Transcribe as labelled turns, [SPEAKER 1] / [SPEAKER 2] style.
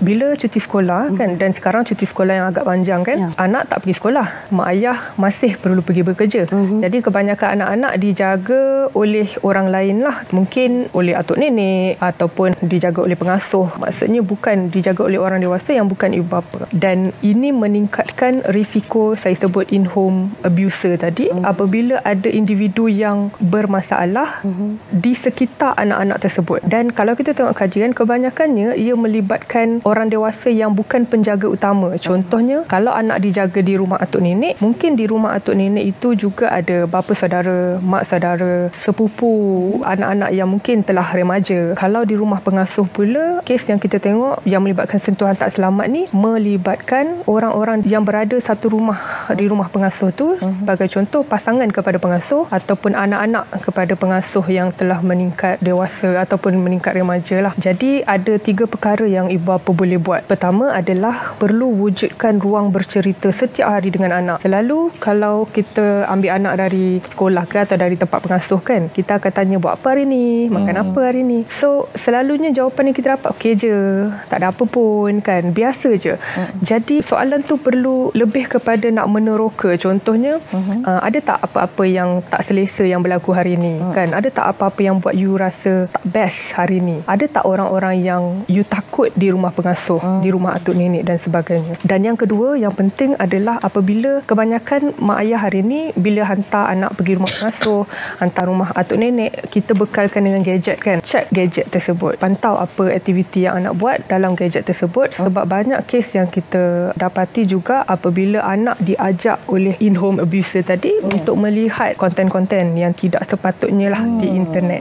[SPEAKER 1] bila cuti sekolah kan, dan sekarang cuti sekolah yang agak panjang kan, anak tak pergi sekolah, mak ayah masih perlu pergi bekerja. Jadi kebanyakan anak-anak dijaga oleh orang lain lah, mungkin oleh atuk nenek ataupun dijaga oleh pengasuh. Maksudnya bukan dijaga oleh orang dewasa yang bukan ibu bapa. Dan ini meningkatkan risiko saya sebut in-home abuser tadi, apabila ada individu yang bermasalah di sekitar anak-anak tersebut. Dan kalau kita tengok kajian, kebanyakannya ia melibatkan orang dewasa yang bukan penjaga utama. Contohnya, kalau anak dijaga di rumah atuk nenek, mungkin di rumah atuk nenek itu juga ada bapa saudara, mak saudara, sepupu anak-anak yang mungkin telah remaja. Kalau di rumah pengasuh pula, kes yang kita tengok yang melibatkan sentuhan tak selamat ni melibatkan orang-orang yang berada satu rumah di rumah pengasuh tu. Sebagai contoh, pasangan kepada pengasuh ataupun anak-anak kepada pengasuh yang telah meningkat dewasa ataupun meningkat remaja lah. Jadi ada 3 perkara yang ibu bapa boleh buat. Pertama adalah perlu wujudkan ruang bercerita setiap hari dengan anak. Selalu kalau kita ambil anak dari sekolah ke atau dari tempat pengasuh kan, kita akan tanya buat apa hari ni, makan apa hari ni. So selalunya jawapan yang kita dapat okey je, tak ada apa pun kan, biasa je. Jadi soalan tu perlu lebih kepada nak meneroka. Contohnya, ada tak apa-apa yang tak selesa yang berlaku hari ni kan, ada tak apa-apa yang buat you rasa tak best hari ni, ada tak orang-orang yang you takut di rumah pengasuh, di rumah atuk nenek dan sebagainya. Dan yang kedua yang penting adalah apabila kebanyakan mak ayah hari ni bila hantar anak pergi rumah pengasuh, hantar rumah atuk nenek, kita bekalkan dengan gadget kan. Check gadget tersebut, pantau apa aktiviti yang anak buat dalam gadget tersebut. Sebab banyak kes yang kita dapati juga apabila anak diajak oleh in-home abuser tadi untuk melihat konten-konten yang tidak sepatutnya lah di internet.